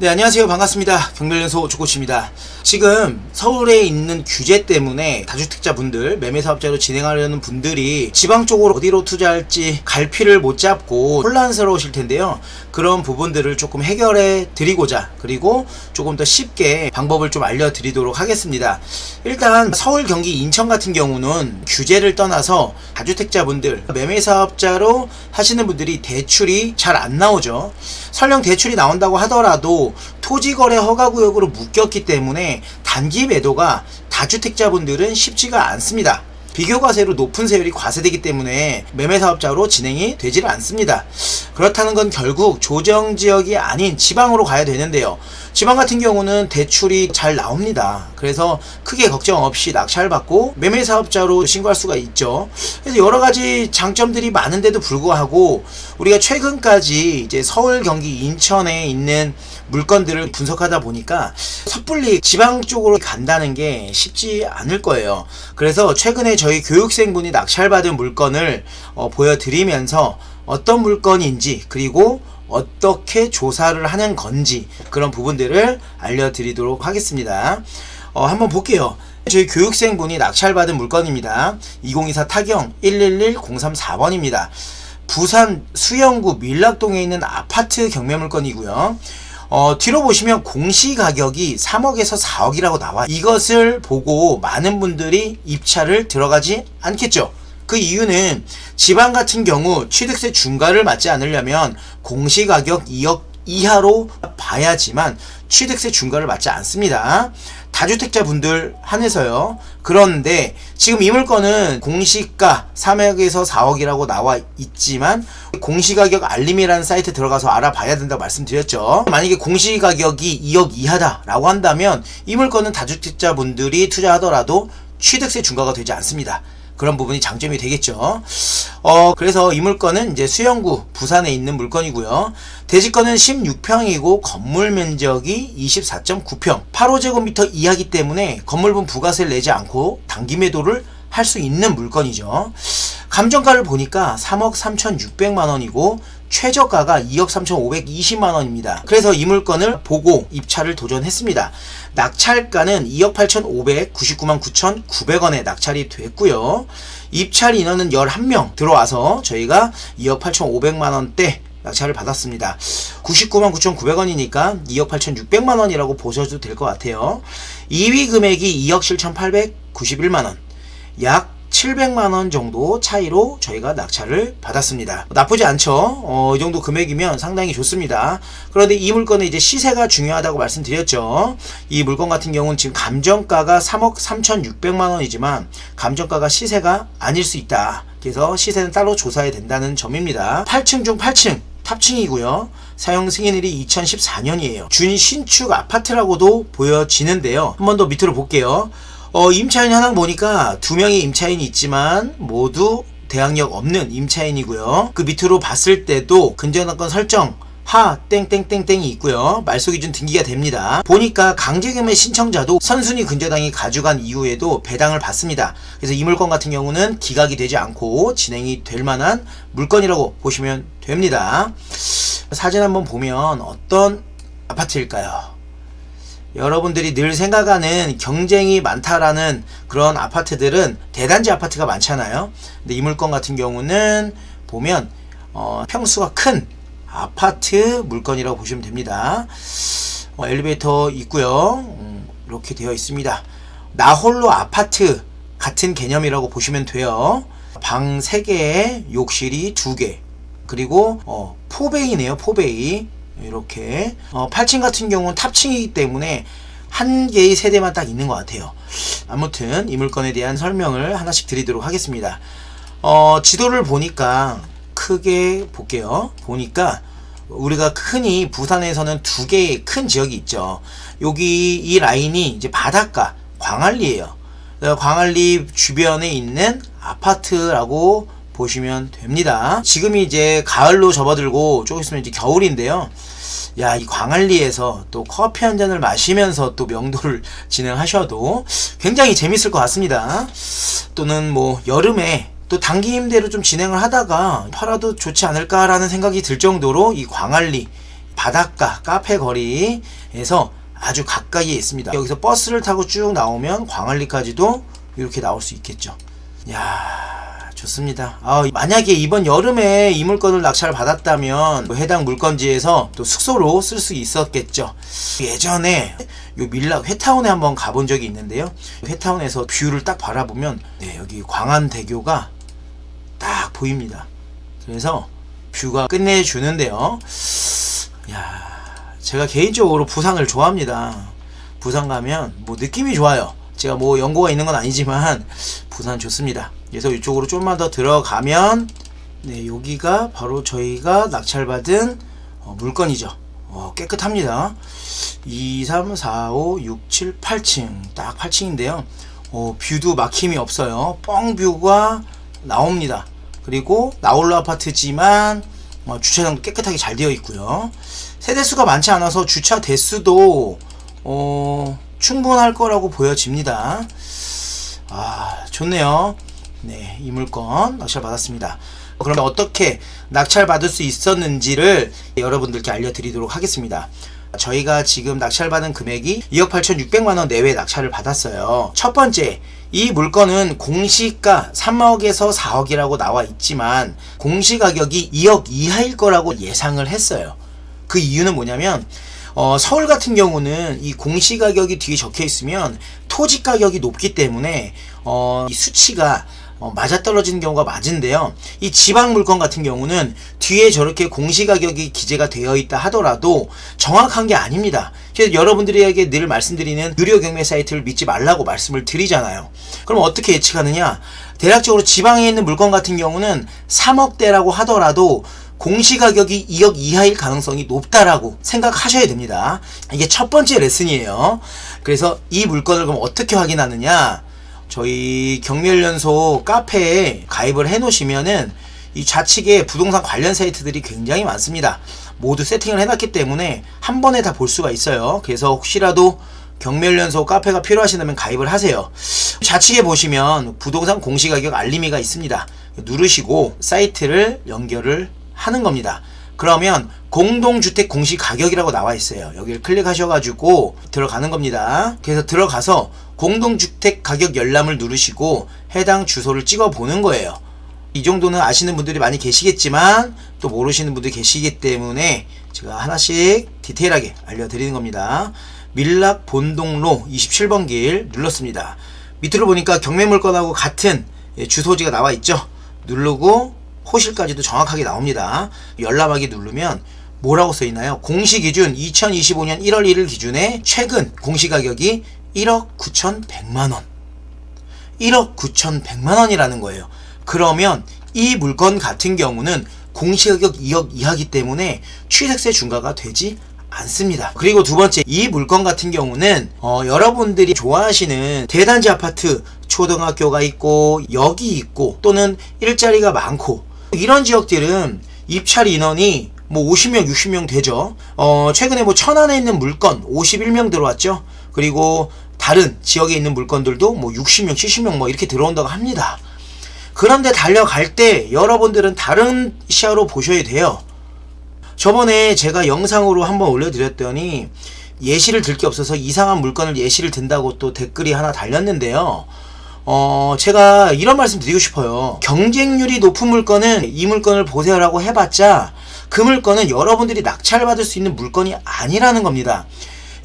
네, 안녕하세요. 반갑습니다. 경멸연소 조코치입니다. 지금 서울에 있는 규제 때문에 다주택자 분들, 매매사업자로 진행하려는 분들이 지방 쪽으로 어디로 투자할지 갈피를 못 잡고 혼란스러우실 텐데요. 그런 부분들을 조금 해결해 드리고자, 그리고 조금 더 쉽게 방법을 좀 알려드리도록 하겠습니다. 일단 서울, 경기, 인천 같은 경우는 규제를 떠나서 다주택자 분들, 매매사업자로 하시는 분들이 대출이 잘 안 나오죠. 설령 대출이 나온다고 하더라도 토지거래 허가구역으로 묶였기 때문에 단기 매도가 다주택자분들은 쉽지가 않습니다. 비교과세로 높은 세율이 과세되기 때문에 매매사업자로 진행이 되질 않습니다. 그렇다는 건 결국 조정지역이 아닌 지방으로 가야 되는데요. 지방 같은 경우는 대출이 잘 나옵니다. 그래서 크게 걱정 없이 낙찰받고 매매사업자로 신고할 수가 있죠. 그래서 여러가지 장점들이 많은데도 불구하고 우리가 최근까지 이제 서울, 경기, 인천에 있는 물건들을 분석하다 보니까 섣불리 지방 쪽으로 간다는 게 쉽지 않을 거예요. 그래서 최근에 저희 교육생분이 낙찰받은 물건을 보여드리면서 어떤 물건인지, 그리고 어떻게 조사를 하는 건지, 그런 부분들을 알려드리도록 하겠습니다. 한번 볼게요. 저희 교육생분이 낙찰받은 물건입니다. 2024 타경 111034번입니다. 부산 수영구 밀락동에 있는 아파트 경매 물건이고요. 뒤로 보시면 공시가격이 3억에서 4억이라고 나와. 이것을 보고 많은 분들이 입찰을 들어가지 않겠죠. 그 이유는 지방 같은 경우 취득세 중과를 맞지 않으려면 공시가격 2억 이하로 봐야지만 취득세 중과를 맞지 않습니다. 다주택자 분들 한해서요. 그런데 지금 이 물건은 공시가 3억에서 4억이라고 나와 있지만 공시가격 알림이라는 사이트 들어가서 알아봐야 된다고 말씀드렸죠. 만약에 공시가격이 2억 이하다라고 한다면 이 물건은 다주택자 분들이 투자하더라도 취득세 중과가 되지 않습니다. 그런 부분이 장점이 되겠죠. 그래서 이 물건은 이제 수영구 부산에 있는 물건이고요. 대지권은 16평이고 건물 면적이 24.9평, 8호제곱미터 이하기 때문에 건물분 부가세를 내지 않고 단기 매도를 할 수 있는 물건이죠. 감정가를 보니까 3억 3,600만원이고 최저가가 2억 3,520만원입니다. 그래서 이 물건을 보고 입찰을 도전했습니다. 낙찰가는 2억 8,599만 9,900원에 낙찰이 됐고요. 입찰 인원은 11명 들어와서 저희가 2억 8,500만원대 낙찰을 받았습니다. 99만 9,900원이니까 2억 8,600만원이라고 보셔도 될 것 같아요. 2위 금액이 2억 7,891만원, 약 700만원 정도 차이로 저희가 낙찰을 받았습니다. 나쁘지 않죠? 이 정도 금액이면 상당히 좋습니다. 그런데 이 물건의 이제 시세가 중요하다고 말씀드렸죠. 이 물건 같은 경우는 지금 감정가가 3억 3,600만원이지만 감정가가 시세가 아닐 수 있다. 그래서 시세는 따로 조사해야 된다는 점입니다. 8층 중 8층. 탑층이고요. 사용 승인일이 2014년이에요. 준신축 아파트라고도 보여지는데요. 한 번 더 밑으로 볼게요. 임차인 현황 보니까 2명의 임차인이 있지만 모두 대항력 없는 임차인이고요. 그 밑으로 봤을 때도 근저당권 설정 하 땡땡땡땡이 있고요. 말소기준 등기가 됩니다. 보니까 강제금의 신청자도 선순위 근저당이 가져간 이후에도 배당을 받습니다. 그래서 이 물건 같은 경우는 기각이 되지 않고 진행이 될 만한 물건이라고 보시면 됩니다. 사진 한번 보면 어떤 아파트일까요? 여러분들이 늘 생각하는 경쟁이 많다라는 그런 아파트들은 대단지 아파트가 많잖아요. 근데 이 물건 같은 경우는 보면 평수가 큰 아파트 물건이라고 보시면 됩니다. 엘리베이터 있고요. 이렇게 되어 있습니다. 나홀로 아파트 같은 개념이라고 보시면 돼요. 방 3개에 욕실이 2개, 그리고 포베이네요. 포베이. 이렇게 8층 같은 경우는 탑층이기 때문에 한 개의 세대만 딱 있는 것 같아요. 아무튼 이 물건에 대한 설명을 하나씩 드리도록 하겠습니다. 지도를 보니까 크게 볼게요. 보니까 우리가 흔히 부산에서는 2개의 큰 지역이 있죠. 여기 이 라인이 이제 바닷가 광안리예요. 광안리 주변에 있는 아파트라고 보시면 됩니다. 지금이 이제 가을로 접어들고 조금 있으면 이제 겨울인데요. 야, 이 광안리에서 또 커피 한 잔을 마시면서 또 명도를 진행하셔도 굉장히 재밌을 것 같습니다. 또는 뭐 여름에 또 단기 임대로 좀 진행을 하다가 팔아도 좋지 않을까라는 생각이 들 정도로 이 광안리 바닷가 카페 거리에서 아주 가까이에 있습니다. 여기서 버스를 타고 쭉 나오면 광안리까지도 이렇게 나올 수 있겠죠. 야, 좋습니다. 만약에 이번 여름에 이 물건을 낙찰 받았다면 해당 물건지에서 또 숙소로 쓸 수 있었겠죠. 예전에 요 밀락 회타운에 한번 가본 적이 있는데요. 회타운에서 뷰를 딱 바라보면 여기 광안대교가 딱 보입니다. 그래서 뷰가 끝내주는데요. 야, 제가 개인적으로 부산을 좋아합니다. 부산 가면 뭐 느낌이 좋아요. 제가 뭐 연고가 있는 건 아니지만 부산 좋습니다. 그래서 이쪽으로 좀만 더 들어가면 여기가 바로 저희가 낙찰받은 물건이죠. 깨끗합니다. 2, 3, 4, 5, 6, 7, 8층 딱 8층인데요. 뷰도 막힘이 없어요. 뻥뷰가 나옵니다. 그리고 나홀로 아파트지만 주차장도 깨끗하게 잘 되어 있고요. 세대수가 많지 않아서 주차 대수도 충분할 거라고 보여집니다. 좋네요. 네, 이 물건 낙찰 받았습니다. 그럼 어떻게 낙찰 받을 수 있었는지를 여러분들께 알려드리도록 하겠습니다. 저희가 지금 낙찰받은 금액이 2억 8,600만원 내외 낙찰을 받았어요. 첫 번째, 이 물건은 공시가 3억에서 4억이라고 나와 있지만 공시가격이 2억 이하일 거라고 예상을 했어요. 그 이유는 뭐냐면 서울 같은 경우는 이 공시가격이 뒤에 적혀 있으면 토지 가격이 높기 때문에 이 수치가 맞아떨어지는 경우가 많은데요. 이 지방 물건 같은 경우는 뒤에 저렇게 공시가격이 기재가 되어 있다 하더라도 정확한 게 아닙니다. 그래서 여러분들에게 늘 말씀드리는 유료 경매 사이트를 믿지 말라고 말씀을 드리잖아요. 그럼 어떻게 예측하느냐? 대략적으로 지방에 있는 물건 같은 경우는 3억대라고 하더라도 공시가격이 2억 이하일 가능성이 높다라고 생각하셔야 됩니다. 이게 첫 번째 레슨이에요. 그래서 이 물건을 그럼 어떻게 확인하느냐? 저희 경매연소 카페에 가입을 해 놓으시면은 이 좌측에 부동산 관련 사이트들이 굉장히 많습니다. 모두 세팅을 해놨기 때문에 한 번에 다 볼 수가 있어요. 그래서 혹시라도 경매연소 카페가 필요하시다면 가입을 하세요. 좌측에 보시면 부동산 공시가격 알림이가 있습니다. 누르시고 사이트를 연결을 하는 겁니다. 그러면 공동주택 공시가격이라고 나와 있어요. 여기를 클릭하셔가지고 들어가는 겁니다. 그래서 들어가서 공동주택 가격 열람을 누르시고 해당 주소를 찍어 보는 거예요. 이 정도는 아시는 분들이 많이 계시겠지만 또 모르시는 분들이 계시기 때문에 제가 하나씩 디테일하게 알려드리는 겁니다. 밀락 본동로 27번 길 눌렀습니다. 밑으로 보니까 경매물건하고 같은 주소지가 나와 있죠. 누르고 호실까지도 정확하게 나옵니다. 열람하기 누르면 뭐라고 써있나요? 공시기준 2025년 1월 1일 기준에 최근 공시가격이 1억 9,100만원 1억 9,100만원이라는 거예요. 그러면 이 물건 같은 경우는 공시가격 2억 이하기 때문에 취득세 중과가 되지 않습니다. 그리고 두 번째, 이 물건 같은 경우는 여러분들이 좋아하시는 대단지 아파트, 초등학교가 있고 역이 있고 또는 일자리가 많고 이런 지역들은 입찰 인원이 뭐 50명, 60명 되죠. 최근에 뭐 천안에 있는 물건 51명 들어왔죠. 그리고 다른 지역에 있는 물건들도 뭐 60명, 70명 뭐 이렇게 들어온다고 합니다. 그런데 달려갈 때 여러분들은 다른 시야로 보셔야 돼요. 저번에 제가 영상으로 한번 올려드렸더니 예시를 들 게 없어서 이상한 물건을 예시를 든다고 또 댓글이 하나 달렸는데요. 제가 이런 말씀 드리고 싶어요. 경쟁률이 높은 물건은 이 물건을 보세요라고 해봤자 그 물건은 여러분들이 낙찰받을 수 있는 물건이 아니라는 겁니다.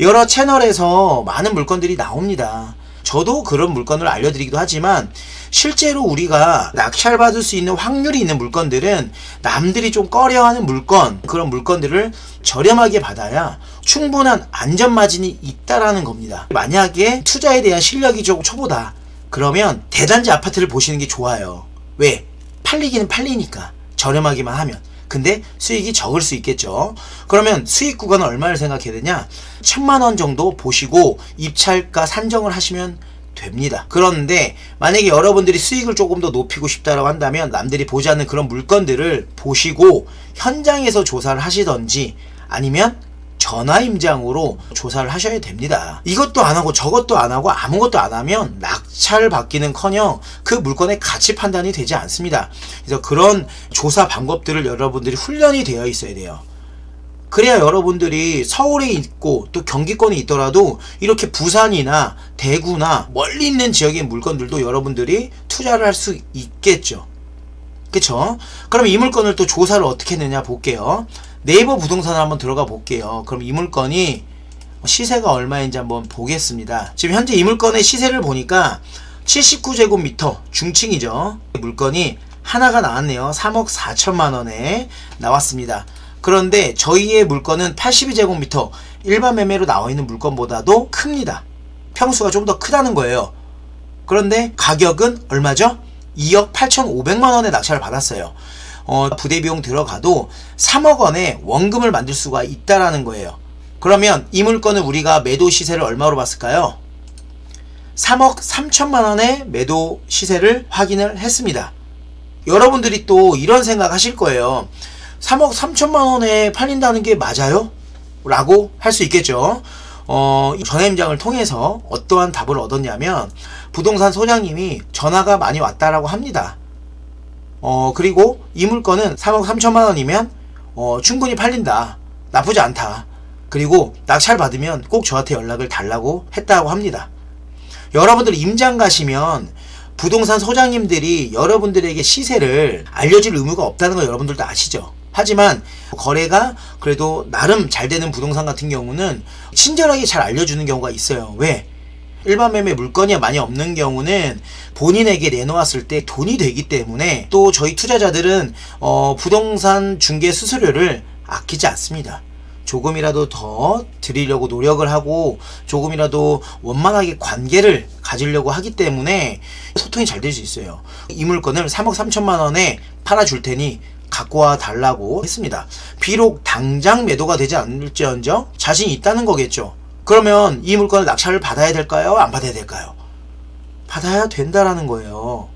여러 채널에서 많은 물건들이 나옵니다. 저도 그런 물건을 알려드리기도 하지만 실제로 우리가 낙찰받을 수 있는 확률이 있는 물건들은 남들이 좀 꺼려하는 물건, 그런 물건들을 저렴하게 받아야 충분한 안전마진이 있다라는 겁니다. 만약에 투자에 대한 실력이 좀 초보다 그러면 대단지 아파트를 보시는 게 좋아요. 왜? 팔리기는 팔리니까 저렴하기만 하면. 근데 수익이 적을 수 있겠죠. 그러면 수익 구간은 얼마를 생각해야 되냐? 1,000만원 정도 보시고 입찰가 산정을 하시면 됩니다. 그런데 만약에 여러분들이 수익을 조금 더 높이고 싶다라고 한다면 남들이 보지 않는 그런 물건들을 보시고 현장에서 조사를 하시던지 아니면 전화 임장으로 조사를 하셔야 됩니다. 이것도 안 하고 저것도 안 하고 아무것도 안 하면 낙찰 받기는커녕 그 물건의 가치 판단이 되지 않습니다. 그래서 그런 조사 방법들을 여러분들이 훈련이 되어 있어야 돼요. 그래야 여러분들이 서울에 있고 또 경기권에 있더라도 이렇게 부산이나 대구나 멀리 있는 지역의 물건들도 여러분들이 투자를 할 수 있겠죠. 그쵸? 그럼 이 물건을 또 조사를 어떻게 했느냐 볼게요. 네이버 부동산을 한번 들어가 볼게요. 그럼 이 물건이 시세가 얼마인지 한번 보겠습니다. 지금 현재 이 물건의 시세를 보니까 79제곱미터 중층이죠. 물건이 하나가 나왔네요. 3억 4천만 원에 나왔습니다. 그런데 저희의 물건은 82제곱미터 일반 매매로 나와 있는 물건보다도 큽니다. 평수가 좀 더 크다는 거예요. 그런데 가격은 얼마죠? 2억 8,500만 원에 낙찰을 받았어요. 부대 비용 들어가도 3억 원에 원금을 만들 수가 있다라는 거예요. 그러면 이 물건을 우리가 매도 시세를 얼마로 봤을까요? 3억 3천만 원의 매도 시세를 확인을 했습니다. 여러분들이 또 이런 생각 하실 거예요. 3억 3천만 원에 팔린다는 게 맞아요? 라고 할 수 있겠죠. 전화임장을 통해서 어떠한 답을 얻었냐면 부동산 소장님이 전화가 많이 왔다라고 합니다. 그리고 이 물건은 3억 3천만 원이면 충분히 팔린다. 나쁘지 않다. 그리고 낙찰 받으면 꼭 저한테 연락을 달라고 했다고 합니다. 여러분들 임장 가시면 부동산 소장님들이 여러분들에게 시세를 알려줄 의무가 없다는 거 여러분들도 아시죠? 하지만 거래가 그래도 나름 잘 되는 부동산 같은 경우는 친절하게 잘 알려주는 경우가 있어요. 왜? 일반 매매 물건이 많이 없는 경우는 본인에게 내놓았을 때 돈이 되기 때문에 또 저희 투자자들은 부동산 중개 수수료를 아끼지 않습니다. 조금이라도 더 드리려고 노력을 하고 조금이라도 원만하게 관계를 가지려고 하기 때문에 소통이 잘 될 수 있어요. 이 물건을 3억 3천만 원에 팔아줄 테니 갖고 와 달라고 했습니다. 비록 당장 매도가 되지 않을지언정 자신이 있다는 거겠죠. 그러면 이 물건을 낙찰을 받아야 될까요? 안 받아야 될까요? 받아야 된다라는 거예요.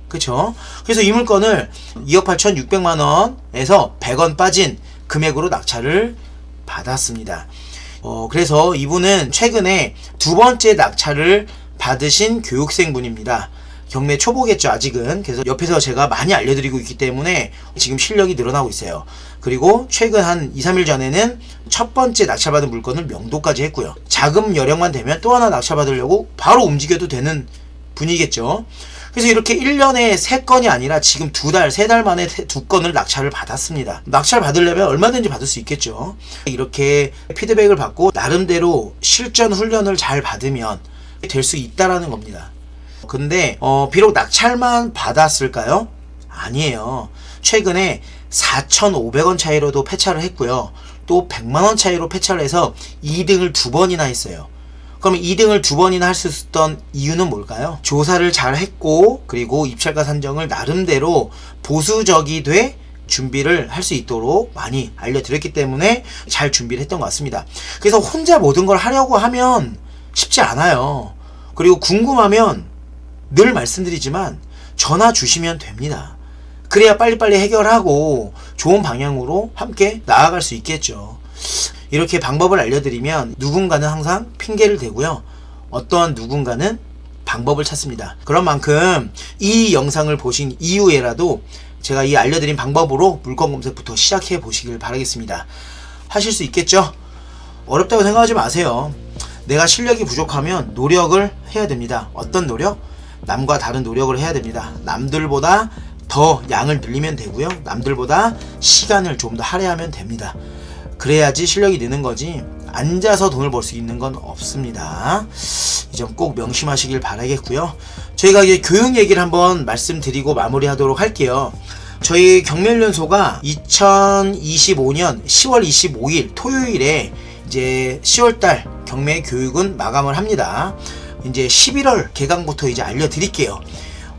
그쵸? 그래서 이 물건을 2억 8,600만 원에서 100원 빠진 금액으로 낙찰을 받았습니다. 그래서 이분은 최근에 두 번째 낙찰을 받으신 교육생분입니다. 경매 초보겠죠, 아직은. 그래서 옆에서 제가 많이 알려드리고 있기 때문에 지금 실력이 늘어나고 있어요. 그리고 최근 한 2, 3일 전에는 첫 번째 낙찰받은 물건을 명도까지 했고요. 자금 여력만 되면 또 하나 낙찰받으려고 바로 움직여도 되는 분이겠죠. 그래서 이렇게 1년에 3건이 아니라 지금 2달, 3달 만에 2건을 낙찰을 받았습니다. 낙찰 받으려면 얼마든지 받을 수 있겠죠. 이렇게 피드백을 받고 나름대로 실전 훈련을 잘 받으면 될 수 있다라는 겁니다. 근데 비록 낙찰만 받았을까요? 아니에요. 최근에 4,500원 차이로도 폐차를 했고요. 또 100만원 차이로 폐차를 해서 2등을 2번이나 했어요. 그러면 2등을 2번이나 할 수 있었던 이유는 뭘까요? 조사를 잘 했고 그리고 입찰가 산정을 나름대로 보수적이 돼 준비를 할 수 있도록 많이 알려드렸기 때문에 잘 준비를 했던 것 같습니다. 그래서 혼자 모든 걸 하려고 하면 쉽지 않아요. 그리고 궁금하면 늘 말씀드리지만 전화 주시면 됩니다. 그래야 빨리빨리 해결하고 좋은 방향으로 함께 나아갈 수 있겠죠. 이렇게 방법을 알려드리면 누군가는 항상 핑계를 대고요. 어떠한 누군가는 방법을 찾습니다. 그런 만큼 이 영상을 보신 이후에라도 제가 이 알려드린 방법으로 물건 검색부터 시작해 보시길 바라겠습니다. 하실 수 있겠죠? 어렵다고 생각하지 마세요. 내가 실력이 부족하면 노력을 해야 됩니다. 어떤 노력? 남과 다른 노력을 해야 됩니다. 남들보다 더 양을 늘리면 되고요. 남들보다 시간을 좀 더 할애하면 됩니다. 그래야지 실력이 느는 거지 앉아서 돈을 벌 수 있는 건 없습니다. 이 점 꼭 명심하시길 바라겠고요. 저희가 이제 교육 얘기를 한번 말씀드리고 마무리하도록 할게요. 저희 경매훈련소가 2025년 10월 25일 토요일에 이제 10월달 경매 교육은 마감을 합니다. 이제 11월 개강부터 이제 알려드릴게요.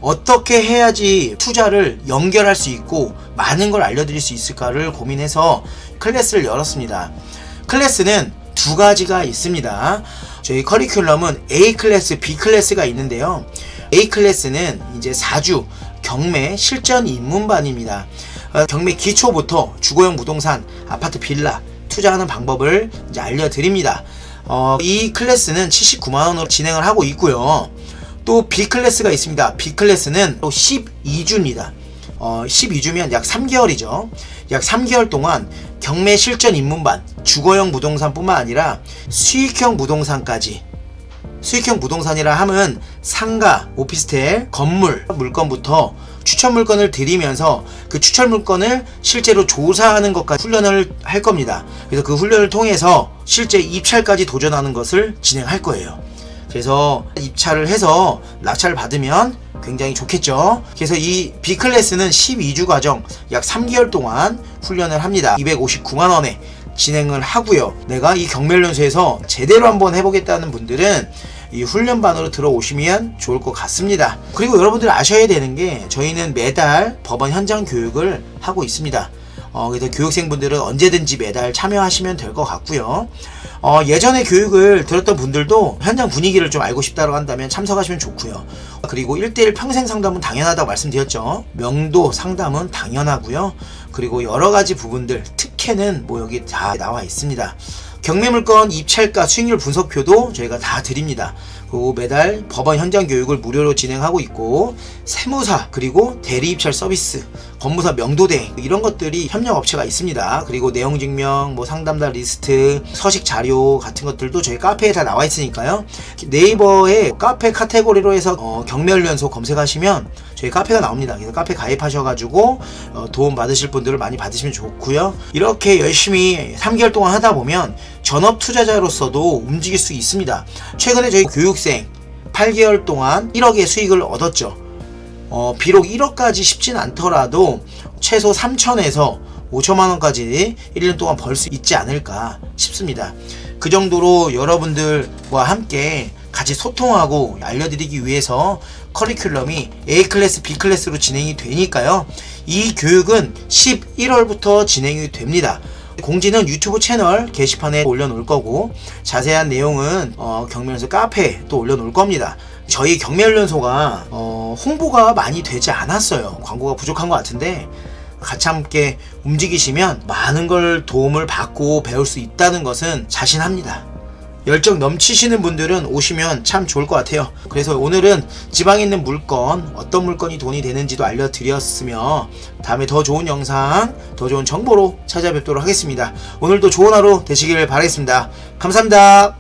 어떻게 해야지 투자를 연결할 수 있고 많은 걸 알려드릴 수 있을까를 고민해서 클래스를 열었습니다. 클래스는 두 가지가 있습니다. 저희 커리큘럼은 A 클래스, B 클래스가 있는데요. A 클래스는 이제 4주 경매 실전 입문반입니다. 경매 기초부터 주거용 부동산, 아파트, 빌라 투자하는 방법을 이제 알려드립니다. 이 클래스는 79만원으로 진행을 하고 있고요. 또 B 클래스가 있습니다. B 클래스는 또 12주입니다. 12주면 약 3개월이죠. 약 3개월 동안 경매 실전 입문반, 주거형 부동산뿐만 아니라 수익형 부동산까지. 수익형 부동산이라 함은 상가, 오피스텔, 건물, 물건부터 추천 물건을 드리면서 그 추천 물건을 실제로 조사하는 것까지 훈련을 할 겁니다. 그래서 그 훈련을 통해서 실제 입찰까지 도전하는 것을 진행할 거예요. 그래서 입찰을 해서 낙찰을 받으면 굉장히 좋겠죠. 그래서 이 B클래스는 12주 과정 약 3개월 동안 훈련을 합니다. 259만원에 진행을 하고요. 내가 이 경매연수에서 제대로 한번 해보겠다는 분들은 이 훈련반으로 들어오시면 좋을 것 같습니다. 그리고 여러분들 아셔야 되는 게 저희는 매달 법원 현장 교육을 하고 있습니다. 그래서 교육생분들은 언제든지 매달 참여하시면 될 것 같고요. 예전에 교육을 들었던 분들도 현장 분위기를 좀 알고 싶다고 한다면 참석하시면 좋고요. 그리고 1대1 평생 상담은 당연하다고 말씀드렸죠. 명도 상담은 당연하고요. 그리고 여러가지 부분들, 특혜는 뭐 여기 다 나와 있습니다. 경매물건 입찰가 수익률 분석표도 저희가 다 드립니다. 그리고 매달 법원 현장 교육을 무료로 진행하고 있고, 세무사 그리고 대리입찰 서비스, 법무사 명도대 이런 것들이 협력업체가 있습니다. 그리고 내용증명, 뭐 상담자 리스트, 서식 자료 같은 것들도 저희 카페에 다 나와 있으니까요. 네이버에 카페 카테고리로 해서 경매훈련소 검색하시면 저희 카페가 나옵니다. 그래서 카페 가입하셔가지고 도움 받으실 분들을 많이 받으시면 좋고요. 이렇게 열심히 3개월 동안 하다 보면 전업 투자자로서도 움직일 수 있습니다. 최근에 저희 교육생 8개월 동안 1억의 수익을 얻었죠. 비록 1억까지 쉽진 않더라도 최소 3천에서 5천만원까지 1년 동안 벌 수 있지 않을까 싶습니다. 그 정도로 여러분들과 함께 같이 소통하고 알려드리기 위해서 커리큘럼이 A클래스, B클래스로 진행이 되니까요. 이 교육은 11월부터 진행이 됩니다. 공지는 유튜브 채널 게시판에 올려놓을 거고, 자세한 내용은 경매연수 카페에 또 올려놓을 겁니다. 저희 경매훈련소가 홍보가 많이 되지 않았어요. 광고가 부족한 것 같은데 같이 함께 움직이시면 많은 걸 도움을 받고 배울 수 있다는 것은 자신합니다. 열정 넘치시는 분들은 오시면 참 좋을 것 같아요. 그래서 오늘은 지방에 있는 물건, 어떤 물건이 돈이 되는지도 알려드렸으며, 다음에 더 좋은 영상, 더 좋은 정보로 찾아뵙도록 하겠습니다. 오늘도 좋은 하루 되시길 바라겠습니다. 감사합니다.